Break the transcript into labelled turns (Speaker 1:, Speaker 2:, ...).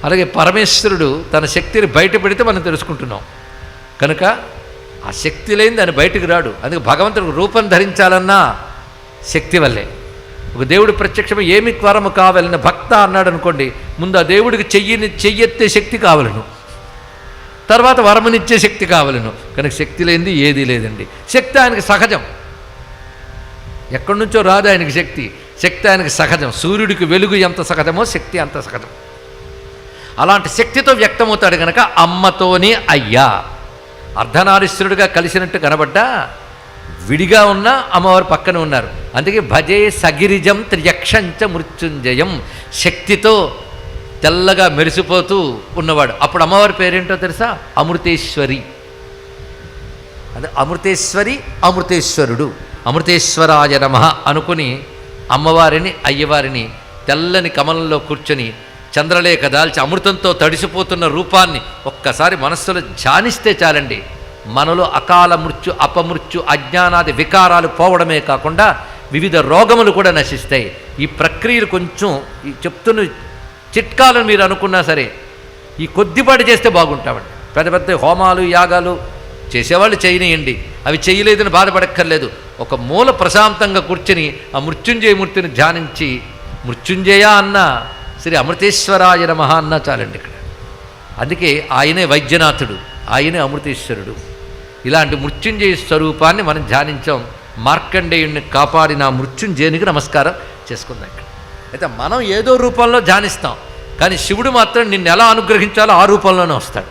Speaker 1: అలాగే పరమేశ్వరుడు తన శక్తిని బయట పెడితే మనం తెలుసుకుంటున్నాం. కనుక ఆ శక్తి లేని దాన్ని బయటకు రాడు. అందుకే భగవంతుడికి రూపం ధరించాలన్నా శక్తి వల్లే. ఒక దేవుడు ప్రత్యక్షమే ఏమి వరము కావాలని భక్త అన్నాడు అనుకోండి, ముందు ఆ దేవుడికి చెయ్యెత్తే శక్తి కావాలను, తర్వాత వరమునిచ్చే శక్తి కావాలను. కనుక శక్తి లేనిది ఏదీ లేదండి. శక్తి ఆయనకి సహజం, ఎక్కడి నుంచో రాదు ఆయనకి శక్తి. శక్తి ఆయనకి సహజం. సూర్యుడికి వెలుగు ఎంత సహజమో శక్తి అంత సహజం. అలాంటి శక్తితో వ్యక్తమవుతాడు కనుక అమ్మతోనే అయ్యా. అర్ధనారీశ్వరుడిగా కలిసినట్టు కనబడ్డా విడిగా ఉన్న అమ్మవారు పక్కన ఉన్నారు. అందుకే భజే సగిరిజం త్రియక్షంచ మృత్యుంజయం, శక్తితో తెల్లగా మెరిసిపోతూ ఉన్నవాడు. అప్పుడు అమ్మవారి పేరేంటో తెలుసా? అమృతేశ్వరి. అదే అమృతేశ్వరి, అమృతేశ్వరుడు. అమృతేశ్వరాయ నమః అనుకుని అమ్మవారిని అయ్యవారిని తెల్లని కమలంలో కూర్చొని చంద్రలేఖ దాల్చి అమృతంతో తడిసిపోతున్న రూపాన్ని ఒక్కసారి మనస్సులో ధ్యానిస్తే చాలండి. మనలో అకాల మృత్యు, అపమృత్యు, అజ్ఞానాది వికారాలు పోవడమే కాకుండా వివిధ రోగములు కూడా నశిస్తాయి. ఈ ప్రక్రియలు కొంచెం ఈ చెప్తున్న చిట్కాలను మీరు అనుకున్నా సరే ఈ కొద్దిపాటి చేస్తే బాగుంటామండి. పెద్ద పెద్ద హోమాలు యాగాలు చేసేవాళ్ళు చేయనియండి, అవి చేయలేదని బాధపడక్కర్లేదు. ఒక మూల ప్రశాంతంగా కూర్చొని ఆ మృత్యుంజయమూర్తిని ధ్యానించి మృత్యుంజయ అన్న శ్రీ అమృతేశ్వరాయ నమః అన్నా చాలండి ఇక్కడ. అందుకే ఆయనే వైద్యనాథుడు, ఆయనే అమృతేశ్వరుడు. ఇలాంటి మృత్యుంజయ స్వరూపాన్ని మనం ధ్యానించాం. మార్కండేయుడిని కాపాడిన మృత్యుంజయునికి నమస్కారం చేసుకుందాం ఇక్కడ. అయితే మనం ఏదో రూపంలో ధ్యానిస్తాం, కానీ శివుడు మాత్రం నిన్ను ఎలా అనుగ్రహించాలో ఆ రూపంలోనే వస్తాడు.